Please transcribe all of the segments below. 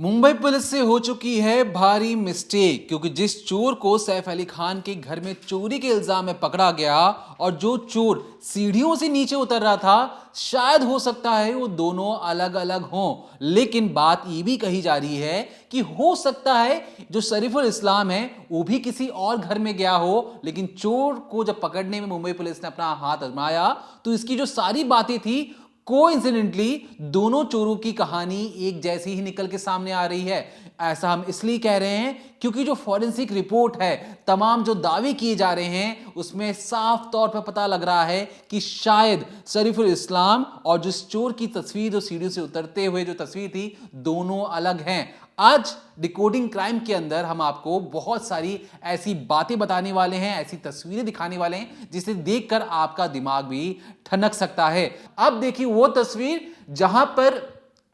Mumbai police से हो चुकी है भारी मिस्टेक, क्योंकि जिस चोर को सैफ अली खान के घर में चोरी के इल्जाम में पकड़ा गया और जो चोर सीढ़ियों से नीचे उतर रहा था, शायद हो सकता है वो दोनों अलग अलग हों। लेकिन बात ये भी कही जा रही है कि हो सकता है जो शरीफुल इस्लाम है वो भी किसी और घर में गया हो, लेकिन चोर को जब पकड़ने में मुंबई पुलिस ने अपना हाथ आजमाया तो इसकी जो सारी बातें थी, कोइंसिडेंटली दोनों चोरों की कहानी एक जैसी ही निकल के सामने आ रही है। ऐसा हम इसलिए कह रहे हैं क्योंकि जो फॉरेंसिक रिपोर्ट है, तमाम जो दावे किए जा रहे हैं, उसमें साफ तौर पर पता लग रहा है कि शायद शरीफुल इस्लाम और जिस चोर की तस्वीर जो सीढ़ी से उतरते हुए जो तस्वीर थी, दोनों अलग हैं। आज डिकोडिंग क्राइम के अंदर हम आपको बहुत सारी ऐसी बातें बताने वाले हैं, ऐसी तस्वीरें दिखाने वाले हैं जिसे देखकर आपका दिमाग भी ठनक सकता है। अब देखिए वो तस्वीर जहां पर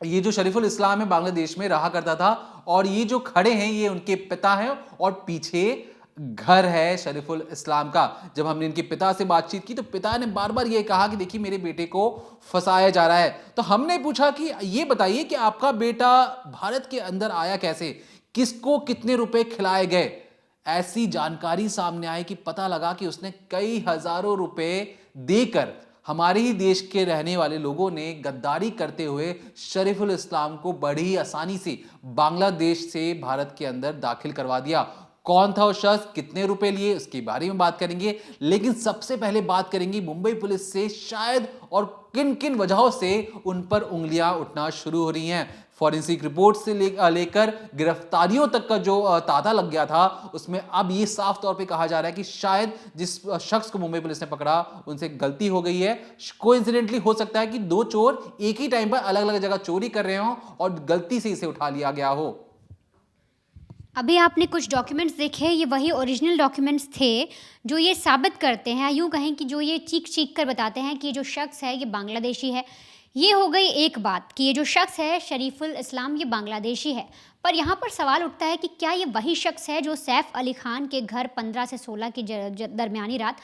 ये जो शरीफुल इस्लाम है बांग्लादेश में रहा करता था, और ये जो खड़े हैं ये उनके पिता हैं और पीछे घर है शरीफुल इस्लाम का। जब हमने इनके पिता से बातचीत की तो पिता ने बार बार ये कहा कि देखिए मेरे बेटे को फंसाया जा रहा है। तो हमने पूछा कि ये बताइए कि आपका बेटा भारत के अंदर आया कैसे, किसको कितने रुपए खिलाए गए। ऐसी जानकारी सामने आई कि पता लगा कि उसने कई हजारों रुपए देकर हमारे ही देश के रहने वाले लोगों ने गद्दारी करते हुए शरीफुल इस्लाम को बड़ी आसानी से बांग्लादेश से भारत के अंदर दाखिल करवा दिया। कौन था वो शख्स, कितने रुपए लिए, उसके बारे में बात करेंगे। लेकिन सबसे पहले बात करेंगे मुंबई पुलिस से शायद और किन किन वजहों से उन पर उंगलियां उठना शुरू हो रही हैं। फॉरेंसिक रिपोर्ट से लेकर गिरफ्तारियों तक का जो तांता लग गया था, उसमें अब ये साफ तौर पे कहा जा रहा है कि शायद जिस शख्स को मुंबई पुलिस ने पकड़ा उनसे गलती हो गई है। कोइंसिडेंटली हो सकता है कि दो चोर एक ही टाइम पर अलग अलग जगह चोरी कर रहे हों और गलती से इसे उठा लिया गया हो। अभी आपने कुछ डॉक्यूमेंट्स देखे, ये वही ओरिजिनल डॉक्यूमेंट्स थे जो ये साबित करते हैं, यूँ कहें कि जो ये चीख चीख कर बताते हैं कि ये जो शख्स है ये बांग्लादेशी है। ये हो गई एक बात कि ये जो शख्स है शरीफुल इस्लाम ये बांग्लादेशी है। पर यहाँ पर सवाल उठता है कि क्या ये वही शख्स है जो सैफ अली खान के घर 15 से 16 की दरमियानी रात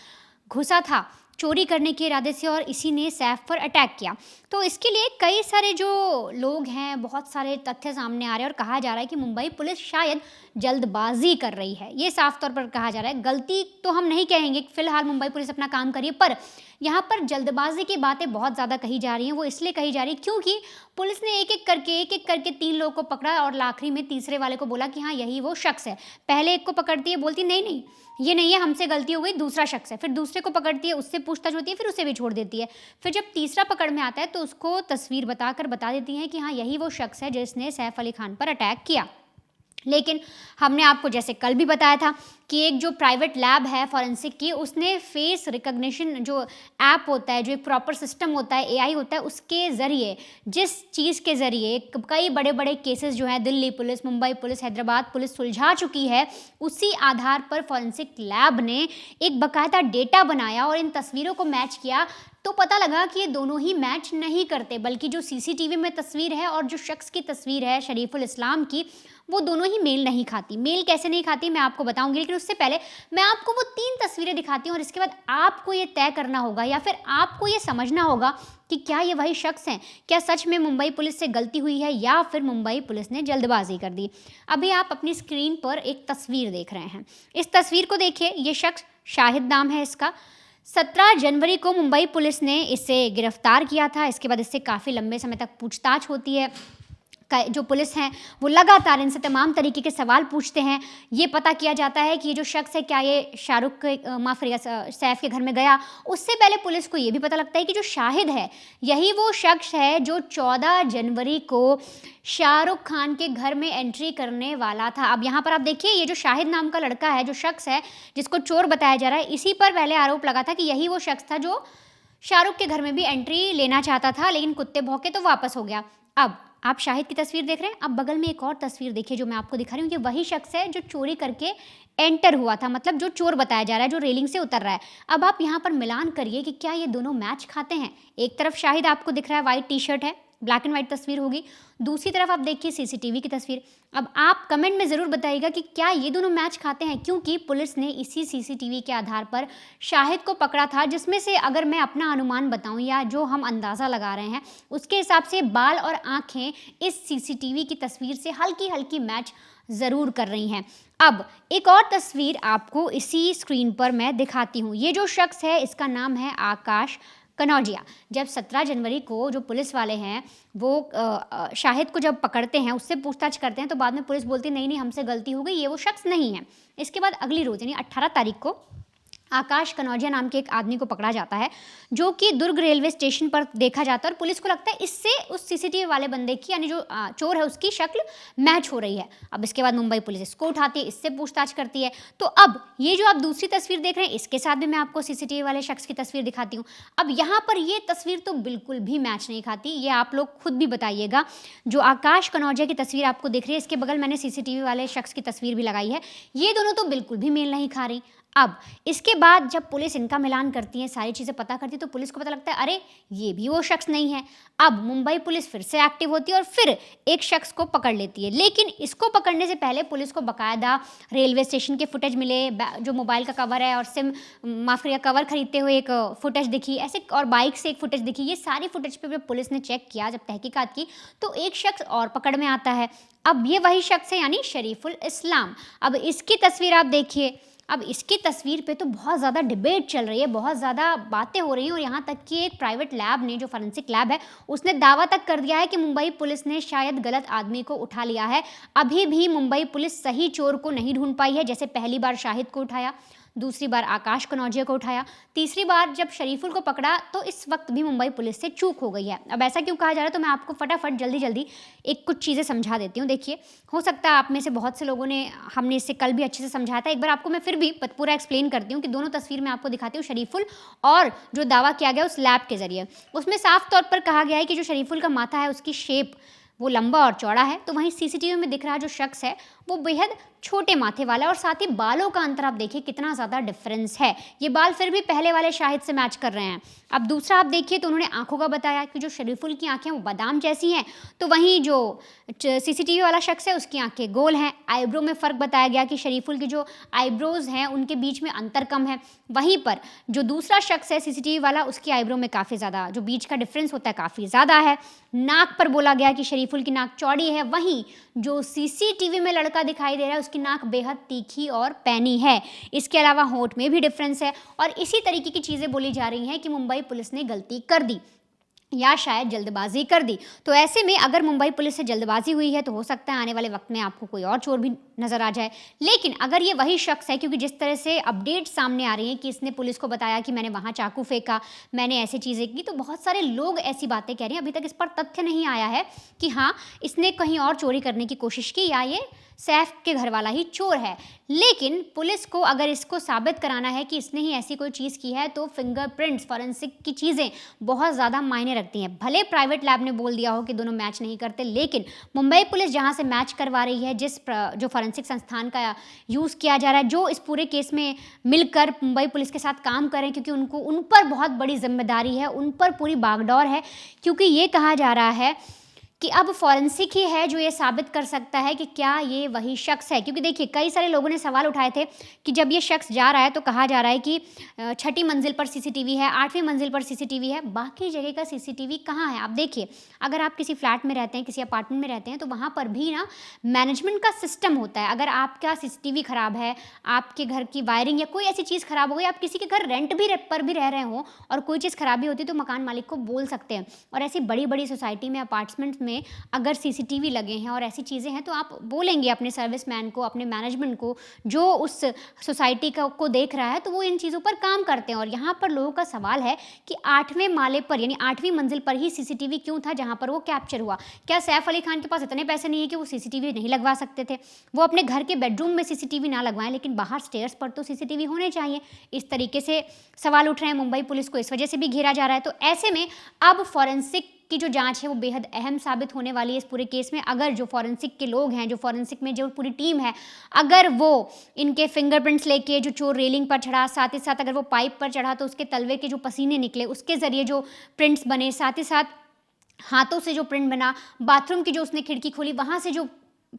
घुसा था चोरी करने के इरादे से और इसी ने सैफ पर अटैक किया। तो इसके लिए कई सारे जो लोग हैं, बहुत सारे तथ्य सामने आ रहे हैं और कहा जा रहा है कि मुंबई पुलिस शायद जल्दबाजी कर रही है। ये साफ तौर पर कहा जा रहा है। गलती तो हम नहीं कहेंगे, फिलहाल मुंबई पुलिस अपना काम करिए, पर यहाँ पर जल्दबाजी की बातें बहुत ज़्यादा कही जा रही हैं। वो इसलिए कही जा रही है क्योंकि पुलिस ने एक एक करके 3 लोगों को पकड़ा और आखिरी में तीसरे वाले को बोला कि हाँ यही वो शख्स है। पहले एक को पकड़ती है, बोलती नहीं नहीं ये नहीं है, हमसे गलती हो गई, दूसरा शख्स है। फिर दूसरे को पकड़ती है, उससे पूछताछ होती है, फिर उसे भी छोड़ देती है। फिर जब तीसरा पकड़ में आता है तो उसको तस्वीर बताकर बता देती हैं कि हाँ यही वो शख्स है जिसने सैफ अली खान पर अटैक किया। लेकिन हमने आपको जैसे कल भी बताया था कि एक जो प्राइवेट लैब है फॉरेंसिक की, उसने फेस रिकग्निशन जो ऐप होता है, जो एक प्रॉपर सिस्टम होता है, एआई होता है, उसके ज़रिए जिस चीज़ के ज़रिए कई बड़े बड़े केसेस जो हैं Delhi police, Mumbai police, Hyderabad police सुलझा चुकी है, उसी आधार पर फॉरेंसिक लैब ने एक बाकायदा डेटा बनाया और इन तस्वीरों को मैच किया। तो पता लगा कि ये दोनों ही मैच नहीं करते, बल्कि जो सीसीटीवी में तस्वीर है और जो शख्स की तस्वीर है शरीफुल इस्लाम की, वो दोनों ही मेल नहीं खाती। मेल कैसे नहीं खाती मैं आपको बताऊंगी, लेकिन उससे पहले मैं आपको वो 3 तस्वीरें दिखाती हूँ और इसके बाद आपको ये तय करना होगा या फिर आपको ये समझना होगा कि क्या ये वही शख्स हैं, क्या सच में मुंबई पुलिस से गलती हुई है या फिर मुंबई पुलिस ने जल्दबाजी कर दी। अभी आप अपनी स्क्रीन पर एक तस्वीर देख रहे हैं। इस तस्वीर को देखिए, ये शख्स शाहिद नाम है इसका। 17 जनवरी को मुंबई पुलिस ने इसे गिरफ्तार किया था। इसके बाद इससे काफ़ी लंबे समय तक पूछताछ होती है। जो पुलिस हैं वो लगातार इनसे तमाम तरीके के सवाल पूछते हैं। ये पता किया जाता है कि ये जो शख्स है क्या ये शाहरुख के माफ़ करिएगा सैफ के घर में गया। उससे पहले पुलिस को ये भी पता लगता है कि जो शाहिद है यही वो शख्स है जो 14 जनवरी को शाहरुख खान के घर में एंट्री करने वाला था। अब यहाँ पर आप देखिए, ये जो शाहिद नाम का लड़का है, जो शख्स है जिसको चोर बताया जा रहा है, इसी पर पहले आरोप लगा था कि यही वो शख्स था जो शाहरुख के घर में भी एंट्री लेना चाहता था, लेकिन कुत्ते भौंके तो वापस हो गया। अब आप शाहिद की तस्वीर देख रहे हैं। अब बगल में एक और तस्वीर देखिए जो मैं आपको दिखा रही हूँ। ये वही शख्स है जो चोरी करके एंटर हुआ था, मतलब जो चोर बताया जा रहा है, जो रेलिंग से उतर रहा है। अब आप यहाँ पर मिलान करिए कि क्या ये दोनों मैच खाते हैं। एक तरफ शाहिद आपको दिख रहा है, वाइट टी शर्ट है, ब्लैक एंड वाइट तस्वीर होगी, दूसरी तरफ आप देखिए सीसीटीवी की तस्वीर। अब आप कमेंट में ज़रूर बताइएगा कि क्या ये दोनों मैच खाते हैं, क्योंकि पुलिस ने इसी सीसीटीवी के आधार पर शाहिद को पकड़ा था, जिसमें से अगर मैं अपना अनुमान बताऊं या जो हम अंदाज़ा लगा रहे हैं उसके हिसाब से बाल और आंखें इस सीसीटीवी की तस्वीर से हल्की हल्की मैच ज़रूर कर रही हैं। अब एक और तस्वीर आपको इसी स्क्रीन पर मैं दिखाती हूँ। ये जो शख्स है इसका नाम है आकाश कनौजिया। जब 17 जनवरी को जो पुलिस वाले हैं वो शाहिद को जब पकड़ते हैं, उससे पूछताछ करते हैं, तो बाद में पुलिस बोलती नहीं हमसे गलती हो गई, ये वो शख्स नहीं है। इसके बाद अगली रोज़ यानी 18 तारीख को आकाश कनौजिया नाम के एक आदमी को पकड़ा जाता है, जो कि दुर्ग रेलवे स्टेशन पर देखा जाता है और पुलिस को लगता है इससे उस सीसीटीवी वाले बंदे की यानी जो चोर है उसकी शक्ल मैच हो रही है। अब इसके बाद मुंबई पुलिस इसको उठाती है, इससे पूछताछ करती है। तो अब ये जो आप दूसरी तस्वीर देख रहे हैं इसके साथ भी मैं आपको सीसीटीवी वाले शख्स की तस्वीर दिखाती हूँ। अब यहाँ पर ये तस्वीर तो बिल्कुल भी मैच नहीं खाती, ये आप लोग खुद भी बताइएगा। जो आकाश कनौजिया की तस्वीर आपको दिख रही है इसके बगल मैंने सीसीटीवी वाले शख्स की तस्वीर भी लगाई है, ये दोनों तो बिल्कुल भी मेल नहीं खा रही। अब इसके बाद जब पुलिस इनका मिलान करती है, सारी चीज़ें पता करती है, तो पुलिस को पता लगता है अरे ये भी वो शख्स नहीं है। अब मुंबई पुलिस फिर से एक्टिव होती है और फिर एक शख्स को पकड़ लेती है, लेकिन इसको पकड़ने से पहले पुलिस को बाकायदा रेलवे स्टेशन के फुटेज मिले, जो मोबाइल का कवर है और सिम माफ करिए कवर खरीदते हुए एक फुटेज दिखी, ऐसे और बाइक से एक फुटेज दिखी। ये सारी फुटेज पे जब पुलिस ने चेक किया, जब तहकीकात की, तो एक शख्स और पकड़ में आता है। अब ये वही शख्स है यानी शरीफुल इस्लाम। अब इसकी तस्वीर आप देखिए। अब इसकी तस्वीर पे तो बहुत ज़्यादा डिबेट चल रही है, बहुत ज़्यादा बातें हो रही हैं और यहाँ तक कि एक प्राइवेट लैब ने, जो फॉरेंसिक लैब है, उसने दावा तक कर दिया है कि मुंबई पुलिस ने शायद गलत आदमी को उठा लिया है। अभी भी मुंबई पुलिस सही चोर को नहीं ढूंढ पाई है। जैसे पहली बार शाहिद को उठाया, दूसरी बार आकाश कनौजिया को उठाया, तीसरी बार जब शरीफुल को पकड़ा, तो इस वक्त भी मुंबई पुलिस से चूक हो गई है। अब ऐसा क्यों कहा जा रहा है, तो मैं आपको फटाफट जल्दी एक कुछ चीज़ें समझा देती हूँ। देखिए, हो सकता है आप में से बहुत से लोगों ने, हमने इससे कल भी अच्छे से समझाया था, एक बार आपको मैं फिर भी पूरा एक्सप्लेन करती हूँ कि दोनों तस्वीर में आपको दिखाती हूँ शरीफुल और जो दावा किया गया उस लैब के जरिए। उसमें साफ तौर पर कहा गया है कि जो शरीफुल का माथा है उसकी शेप वो लंबा और चौड़ा है, तो वहीं सीसीटीवी में दिख रहा जो शख्स है वो बेहद छोटे माथे वाला है। और साथ ही बालों का अंतर आप देखिए कितना ज़्यादा डिफरेंस है, ये बाल फिर भी पहले वाले शाहिद से मैच कर रहे हैं। अब दूसरा आप देखिए तो उन्होंने आंखों का बताया कि जो शरीफुल की आंखें वो बादाम जैसी हैं, तो वहीं जो सीसीटीवी वाला शख्स है उसकी आंखें गोल हैं। आईब्रो में फ़र्क बताया गया कि शरीफुल की जो आईब्रोज़ हैं उनके बीच में अंतर कम है, वहीं पर जो दूसरा शख्स है सीसीटीवी वाला उसकी आईब्रो में काफ़ी ज़्यादा जो बीच का डिफरेंस होता है काफ़ी ज़्यादा है। नाक पर बोला गया कि शरीफुल की नाक चौड़ी है, वहीं जो सीसीटीवी में लड़का दिखाई दे रहा है उसकी नाक बेहद तीखी और पैनी है। इसके अलावा होंठ में भी डिफरेंस है और इसी तरीके की चीज़ें बोली जा रही हैं कि मुंबई पुलिस ने गलती कर दी या शायद जल्दबाजी कर दी। तो ऐसे में अगर मुंबई पुलिस से जल्दबाजी हुई है तो हो सकता है आने वाले वक्त में आपको कोई और चोर भी नज़र आ जाए। लेकिन अगर ये वही शख्स है, क्योंकि जिस तरह से अपडेट सामने आ रही हैं कि इसने पुलिस को बताया कि मैंने वहाँ चाकू फेंका, मैंने ऐसी चीज़ें की, तो बहुत सारे लोग ऐसी बातें कह रहे हैं। अभी तक इस पर तथ्य नहीं आया है कि हाँ इसने कहीं और चोरी करने की कोशिश की या ये सैफ के घर वाला ही चोर है। लेकिन पुलिस को अगर इसको साबित कराना है कि इसने ही ऐसी कोई चीज़ की है तो फिंगरप्रिंट्स, फॉरेंसिक की चीज़ें बहुत ज़्यादा मायने रखती हैं। भले प्राइवेट लैब ने बोल दिया हो कि दोनों मैच नहीं करते, लेकिन मुंबई पुलिस जहां से मैच करवा रही है, जो फॉरेंसिक संस्थान का यूज़ किया जा रहा है, जो इस पूरे केस में मिलकर मुंबई पुलिस के साथ काम करें, क्योंकि उन पर बहुत बड़ी जिम्मेदारी है, उन पर पूरी बागडोर है। क्योंकि ये कहा जा रहा है कि अब फॉरेंसिक ही है जो ये साबित कर सकता है कि क्या ये वही शख्स है। क्योंकि देखिए कई सारे लोगों ने सवाल उठाए थे कि जब ये शख्स जा रहा है तो कहा जा रहा है कि 6ठी मंजिल पर सीसीटीवी है, 8वीं मंजिल पर सीसीटीवी है, बाकी जगह का सीसीटीवी कहाँ है। आप देखिए अगर आप किसी फ्लैट में रहते हैं, किसी अपार्टमेंट में रहते हैं, तो वहाँ पर भी ना मैनेजमेंट का सिस्टम होता है। अगर आपका सीसीटीवी ख़राब है, आपके घर की वायरिंग या कोई ऐसी चीज़ ख़राब हो गई, आप किसी के घर रेंट पर भी रह रहे हो और कोई चीज़ खराबी होती है तो मकान मालिक को बोल सकते हैं। और ऐसी बड़ी बड़ी सोसाइटी में, अपार्टमेंट्स में अगर सीसीटीवी लगे हैं और ऐसी चीज़ें हैं तो आप बोलेंगे अपने सर्विसमैन को, अपने मैनेजमेंट को जो उस सोसाइटी को देख रहा है, तो वो इन चीज़ों पर काम करते हैं। और यहाँ पर लोगों का सवाल है कि 8वें माले पर यानी 8वीं मंजिल पर ही सीसीटीवी क्यों था जहाँ पर वो कैप्चर हुआ। क्या सैफ अली खान के पास इतने पैसे नहीं है कि वो सीसीटीवी नहीं लगवा सकते थे? वो अपने घर के बेडरूम में सीसीटीवी ना लगवाएं, लेकिन बाहर स्टेयर्स पर तो सीसीटीवी होने चाहिए। इस तरीके से सवाल उठ रहे हैं। मुंबई पुलिस को इस वजह से भी घेरा जा रहा है। तो ऐसे में अब फॉरेंसिक की जो जांच है वो बेहद अहम साबित होने वाली है इस पूरे केस में। अगर जो फॉरेंसिक के लोग हैं, जो फॉरेंसिक में जो पूरी टीम है, अगर वो इनके फिंगरप्रिंट्स लेके जो चोर रेलिंग पर चढ़ा, साथ ही साथ अगर वो पाइप पर चढ़ा तो उसके तलवे के जो पसीने निकले उसके ज़रिए जो प्रिंट्स बने, साथ ही साथ हाथों से जो प्रिंट बना, बाथरूम की जो उसने खिड़की खोली वहाँ से जो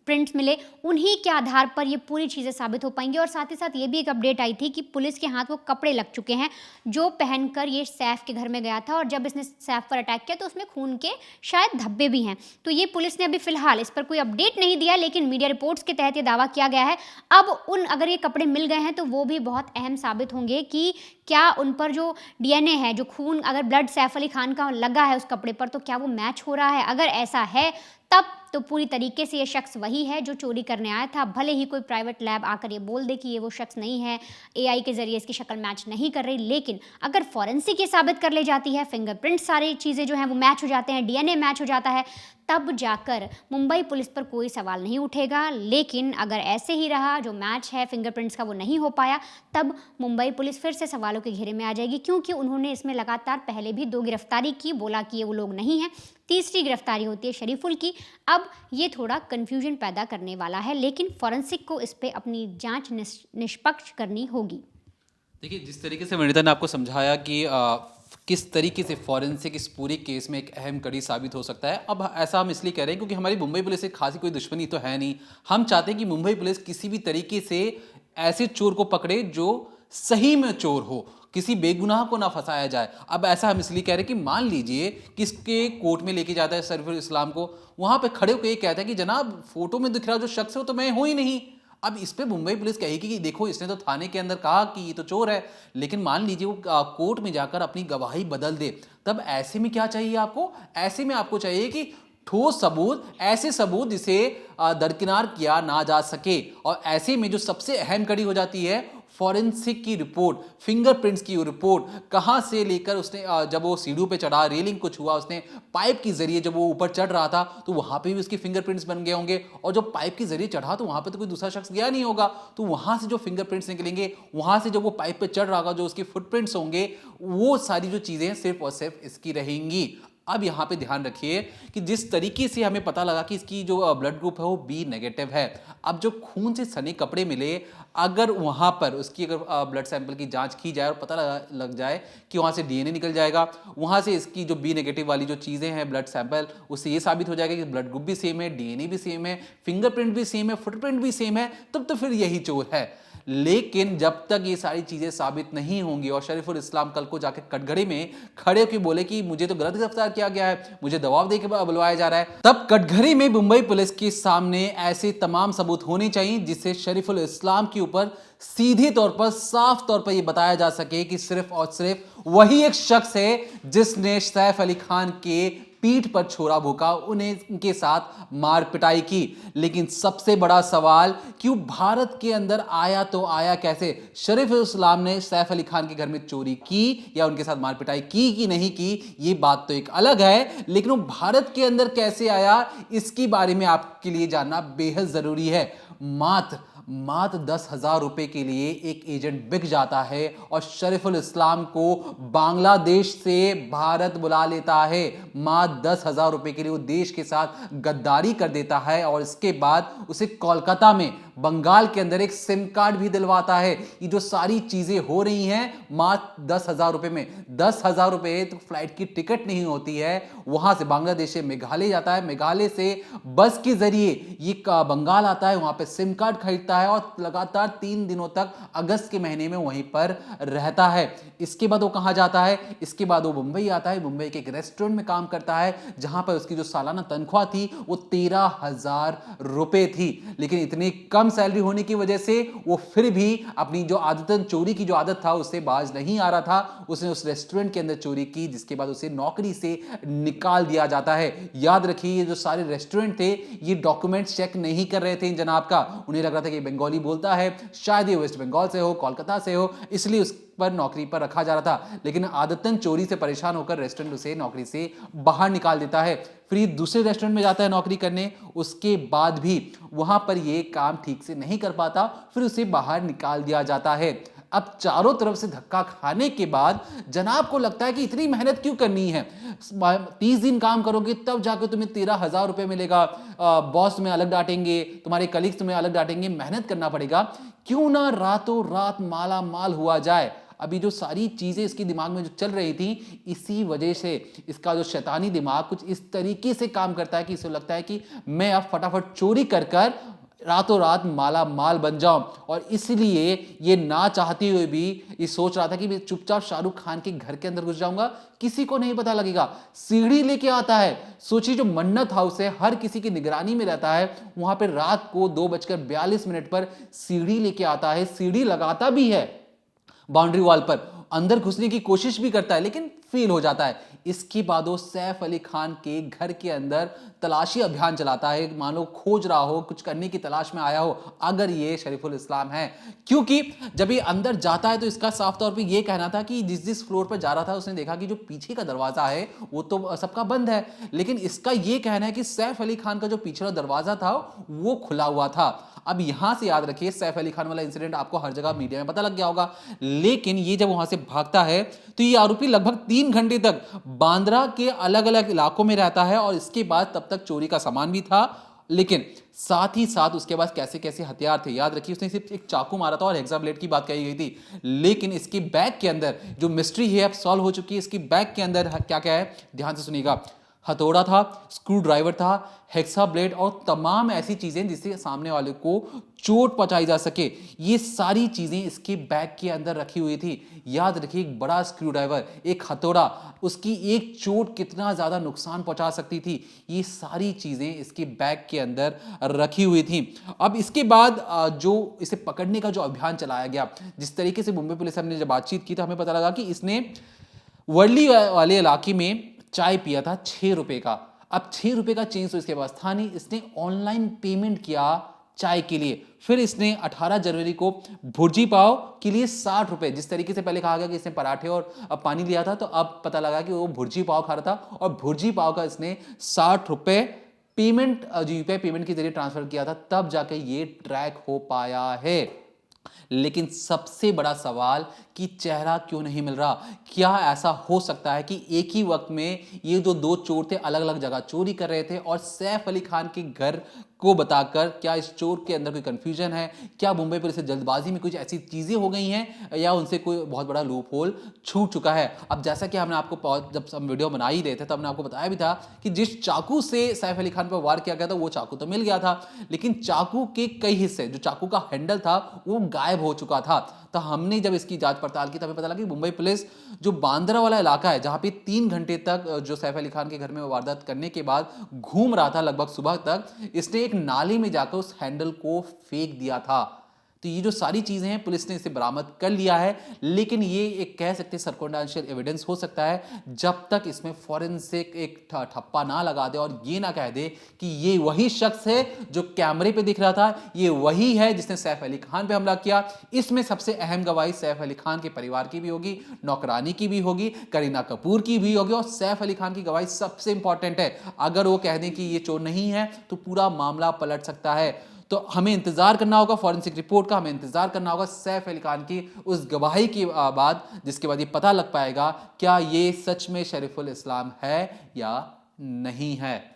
प्रिंट्स मिले, उन्हीं के आधार पर ये पूरी चीज़ें साबित हो पाएंगी। और साथ ही साथ ये भी एक अपडेट आई थी कि पुलिस के हाथ वो कपड़े लग चुके हैं जो पहनकर ये सैफ के घर में गया था, और जब इसने सैफ पर अटैक किया तो उसमें खून के शायद धब्बे भी हैं। तो ये पुलिस ने अभी फिलहाल इस पर कोई अपडेट नहीं दिया, लेकिन मीडिया रिपोर्ट्स के तहत ये दावा किया गया है। अब अगर ये कपड़े मिल गए हैं तो वो भी बहुत अहम साबित होंगे कि क्या उन पर जो डीएनए है, जो खून अगर ब्लड सैफ अली खान का लगा है उस कपड़े पर, तो क्या वो मैच हो रहा है। अगर ऐसा है तब तो पूरी तरीके से ये शख्स वही है जो चोरी करने आया था। भले ही कोई प्राइवेट लैब आकर ये बोल दे कि ये वो शख्स नहीं है, एआई के जरिए इसकी शक्ल मैच नहीं कर रही, लेकिन अगर फॉरेंसिक ये साबित कर ले जाती है, फिंगरप्रिंट सारी चीज़ें जो हैं वो मैच हो जाते हैं, डीएनए मैच हो जाता है, तब जाकर मुंबई पुलिस पर कोई सवाल नहीं उठेगा। लेकिन अगर ऐसे ही रहा, जो मैच है फिंगरप्रिंट्स का वो नहीं हो पाया, तब मुंबई पुलिस फिर से सवालों के घेरे में आ जाएगी, क्योंकि उन्होंने इसमें लगातार पहले भी 2 गिरफ्तारी की, बोला कि ये वो लोग नहीं हैं। तीसरी गिरफ्तारी होती है शरीफुल की। अब ये थोड़ा कन्फ्यूजन पैदा करने वाला है, लेकिन फॉरेंसिक को इस पे अपनी जांच निष्पक्ष करनी होगी। देखिए, जिस तरीके से वनिता ने आपको समझाया कि किस तरीके से फॉरेंसिक इस पूरे केस में एक अहम कड़ी साबित हो सकता है। अब ऐसा हम इसलिए कह रहे हैं क्योंकि हमारी मुंबई पुलिस से खासी कोई दुश्मनी तो है नहीं। हम चाहते हैं कि मुंबई पुलिस किसी भी तरीके से ऐसे चोर को पकड़े जो सही में चोर हो, किसी बेगुनाह को ना फंसाया जाए। अब ऐसा हम इसलिए कह रहे हैं कि मान लीजिए किसके कोर्ट में लेके जाता है सरीफुल इस्लाम को, वहां पे खड़े होकर ये कहता है कि जनाब फोटो में दिख रहा जो शख्स है वो तो मैं हूं ही नहीं। अब इस पे मुंबई पुलिस कहेगी कि देखो इसने तो थाने के अंदर कहा कि ये तो चोर है, लेकिन मान लीजिए वो कोर्ट में जाकर अपनी गवाही बदल दे, तब ऐसे में क्या चाहिए आपको? ऐसे में आपको चाहिए कि ठोस सबूत, ऐसे सबूत जिसे दरकिनार किया ना जा सके। और ऐसे में जो सबसे अहम कड़ी हो जाती है फॉरेंसिक की रिपोर्ट, फिंगरप्रिंट्स की रिपोर्ट, कहां से लेकर उसने जब वो सीढ़ियों पे चढ़ा, रेलिंग कुछ हुआ, उसने पाइप के जरिए जब वो ऊपर चढ़ रहा था तो वहां पे भी उसके फिंगरप्रिंट्स बन गए होंगे, और जब पाइप के जरिए चढ़ा तो वहां पे तो कोई दूसरा शख्स गया नहीं होगा, तो वहां से जो फिंगरप्रिंट्स निकलेंगे, वहां से जब वो पाइप पे चढ़ रहा होगा जो उसके फुटप्रिंट्स होंगे, वो सारी जो चीजें सिर्फ और सिर्फ इसकी रहेंगी। अब यहाँ पे ध्यान रखिए कि जिस तरीके से हमें पता लगा कि इसकी जो ब्लड ग्रुप है वो बी नेगेटिव है, अब जो खून से सने कपड़े मिले, अगर वहाँ पर उसकी अगर ब्लड सैंपल की जांच की जाए और पता लग जाए कि वहाँ से डीएनए निकल जाएगा, वहाँ से इसकी जो बी नेगेटिव वाली जो चीज़ें हैं ब्लड सैंपल, उससे ये साबित हो जाएगा कि ब्लड ग्रुप भी सेम है, डीएनए भी सेम है, फिंगरप्रिंट भी सेम है, फुटप्रिंट भी सेम है, तब तो फिर यही चोर है। लेकिन जब तक ये सारी चीजें साबित नहीं होंगी और शरीफुल इस्लाम कल को जाके कटघरे में खड़े होकर बोले कि मुझे तो गलत गिरफ्तार किया गया है, मुझे दबाव देकर बुलवाया जा रहा है, तब कटघरे में मुंबई पुलिस के सामने ऐसे तमाम सबूत होने चाहिए जिससे शरीफुल इस्लाम के ऊपर सीधे तौर पर, साफ तौर पर यह बताया जा सके कि सिर्फ और सिर्फ वही एक शख्स है जिसने सैफ अली खान के पीठ पर छोरा भूका, उनके साथ मार पिटाई की। लेकिन सबसे बड़ा सवाल, क्यों भारत के अंदर आया तो आया कैसे? शरीफुल इस्लाम ने सैफ अली खान के घर में चोरी की या उनके साथ मार पिटाई की कि नहीं की, ये बात तो एक अलग है, लेकिन वो भारत के अंदर कैसे आया, इसके बारे में आपके लिए जानना बेहद जरूरी है। मात्र 10,000 रुपए के लिए एक एजेंट बिक जाता है और शरीफुल इस्लाम को बांग्लादेश से भारत बुला लेता है। मात्र 10,000 रुपए के लिए वो देश के साथ गद्दारी कर देता है और इसके बाद उसे कोलकाता में, बंगाल के अंदर एक सिम कार्ड भी दिलवाता है। ये जो सारी चीजें हो रही हैं मात्र 10,000 रुपए में। 10,000 रुपए तो फ्लाइट की टिकट नहीं होती है। वहां से बांग्लादेश से मेघालय जाता है, मेघालय से बस के जरिए ये बंगाल आता है, वहां पे सिम कार्ड खरीदता है और लगातार 3 दिनों तक अगस्त के महीने में वहीं पर रहता है। इसके बाद वो कहां जाता है? इसके बाद वो मुंबई आता है। मुंबई के एक रेस्टोरेंट में काम करता है जहां पर उसकी जो सालाना तनख्वाह थी वो 13,000 रुपए थी। लेकिन इतनी कम सैलरी होने की वजह से वो फिर भी अपनी जो आदतन चोरी की जो आदत था उससे बाज नहीं आ रहा था। उसने उस रेस्टोरेंट के अंदर चोरी की जिसके बाद उसे नौकरी से निकाल दिया जाता है। याद रखिए ये जो सारे रेस्टोरेंट थे ये डॉक्यूमेंट्स चेक नहीं कर रहे थे इन जनाब का। उन्हें लग रहा था कि बंगाली बोलता है, शायद ये वेस्ट बंगाल से हो, कोलकाता से हो, इसलिए उस पर नौकरी पर रखा जा रहा था। लेकिन आदतन चोरी से परेशान होकर रेस्टोरेंट उसे नौकरी से बाहर निकाल देता है। फिर ये दूसरे रेस्टोरेंट में जाता है नौकरी करने, उसके बाद भी वहां पर ये काम ठीक से नहीं कर पाता, फिर उसे बाहर निकाल दिया जाता है। अब चारों तरफ से धक्का खाने के बाद जनाब को लगता है कि इतनी मेहनत क्यों करनी है, 30 दिन काम करोगे तब जाकर तुम्हें 13,000 रुपए मिलेगा, बॉस तुम्हें अलग डांटेंगे, तुम्हारे कलीग्स तुम्हें अलग डांटेंगे, मेहनत करना पड़ेगा, क्यों ना रातों रात माला माल हुआ जाए। अभी जो सारी चीजें इसके दिमाग में जो चल रही थी, इसी वजह से इसका जो शैतानी दिमाग कुछ इस तरीके से काम करता है कि इसे लगता है कि मैं अब फटाफट चोरी कर कर रातों रात माला माल बन जाऊं, और इसलिए ये ना चाहते हुए भी ये सोच रहा था कि मैं चुपचाप शाहरुख खान के घर के अंदर घुस जाऊंगा, किसी को नहीं पता लगेगा। सीढ़ी लेके आता है, सोचिए जो मन्नत हाउस है हर किसी की निगरानी में रहता है, वहां पर रात को 2:42 पर सीढ़ी लेके आता है, सीढ़ी लगाता भी है बाउंड्री वॉल पर, अंदर घुसने की कोशिश भी करता है लेकिन फेल हो जाता है। इसके बाद वो सैफ अली खान के घर के अंदर तलाशी अभियान चलाता है, मानो खोज रहा हो, कुछ करने की तलाश में आया हो अगर ये शरीफुल इस्लाम है। क्योंकि जब ये अंदर जाता है तो इसका साफ तौर पे ये कहना था कि जिस फ्लोर पर जा रहा था उसने देखा कि जो पीछे का दरवाजा है वो तो सबका बंद है, लेकिन इसका ये कहना है कि सैफ अली खान का जो पीछे दरवाजा था वो खुला हुआ था। अब यहां से याद रखिए, सैफ अली खान वाला इंसिडेंट आपको हर जगह मीडिया में पता लग गया होगा, लेकिन ये जब वहां से भागता है तो ये आरोपी लगभग 3 घंटे तक बांद्रा के अलग अलग इलाकों में रहता है, और इसके बाद तब तक चोरी का सामान भी था, लेकिन साथ ही साथ उसके पास कैसे कैसे हथियार थे। याद रखिए उसने सिर्फ एक चाकू मारा था और हेक्साब्लेड की बात कही गई थी, लेकिन इसके बैग के अंदर जो मिस्ट्री है अब सॉल्व हो चुकी है। इसकी बैग के अंदर क्या क्या है ध्यान से सुनिएगा। हथौड़ा था, स्क्रू ड्राइवर था, हेक्सा ब्लेड और तमाम ऐसी चीजें जिससे सामने वाले को चोट पहुंचाई जा सके, ये सारी चीजें इसके बैग के अंदर रखी हुई थी। याद रखिए एक बड़ा स्क्रू ड्राइवर, एक हथौड़ा, उसकी एक चोट कितना ज्यादा नुकसान पहुंचा सकती थी, ये सारी चीजें इसके बैग के अंदर रखी हुई थी। अब इसके बाद जो इसे पकड़ने का जो अभियान चलाया गया, जिस तरीके से मुंबई पुलिस ने जब बातचीत की तो हमें पता लगा कि इसने वर्ली वाले इलाके में चाय पिया था 6 रुपए का। अब 6 रुपए का चेंज तो इसके पास था नहीं, इसने ऑनलाइन पेमेंट किया चाय के लिए। फिर इसने 18 जनवरी को भुर्जी पाव के लिए 60 रुपए, जिस तरीके से पहले कहा गया कि इसने पराठे और पानी लिया था, तो अब पता लगा कि वो भुर्जी पाव खा रहा था, और भुर्जी पाव का इसने 60 रुपए पेमेंट जो यूपीआई पेमेंट के जरिए ट्रांसफर किया था, तब जाके ये ट्रैक हो पाया है। लेकिन सबसे बड़ा सवाल कि चेहरा क्यों नहीं मिल रहा। क्या ऐसा हो सकता है कि एक ही वक्त में ये जो 2 चोर थे अलग अलग जगह चोरी कर रहे थे, और सैफ अली खान के घर को बताकर क्या इस चोर के अंदर कोई कंफ्यूजन है, क्या मुंबई पुलिस से जल्दबाजी में कुछ ऐसी चीजें हो गई हैं, या उनसे कोई बहुत बड़ा लूप होल छूट चुका है। अब जैसा कि हमने आपको जब हम वीडियो बना ही रहे थे तब हमने आपको बताया भी था कि जिस चाकू से सैफ अली खान पर वार किया गया था वो चाकू तो मिल गया था, लेकिन चाकू के कई हिस्से, जो चाकू का हैंडल था वो गायब हो चुका था। तो हमने जब इसकी जांच पड़ताल की तो हमें पता लगा कि मुंबई पुलिस जो बांद्रा वाला इलाका है, जहां पे 3 घंटे तक जो सैफ अली खान के घर में वारदात करने के बाद घूम रहा था लगभग सुबह तक, इसने एक नाली में जाकर उस हैंडल को फेंक दिया था। तो ये जो सारी चीजें हैं पुलिस ने इसे बरामद कर लिया है, लेकिन ये एक कह सकते हैं सर्कमस्टेंशियल एविडेंस हो सकता है जब तक इसमें फॉरेंसिक एक ठप्पा ना लगा दे और ये ना कह दे कि ये वही शख्स है जो कैमरे पे दिख रहा था, ये वही है जिसने सैफ अली खान पे हमला किया। इसमें सबसे अहम गवाही सैफ अली खान के परिवार की भी होगी, नौकरानी की भी होगी, करीना कपूर की भी होगी, और सैफ अली खान की गवाही सबसे इंपॉर्टेंट है। अगर वो कह दें कि ये चोर नहीं है तो पूरा मामला पलट सकता है। तो हमें इंतजार करना होगा फॉरेंसिक रिपोर्ट का, हमें इंतजार करना होगा सैफ अली खान की उस गवाही के बाद, जिसके बाद ये पता लग पाएगा क्या ये सच में शरीफुल इस्लाम है या नहीं है।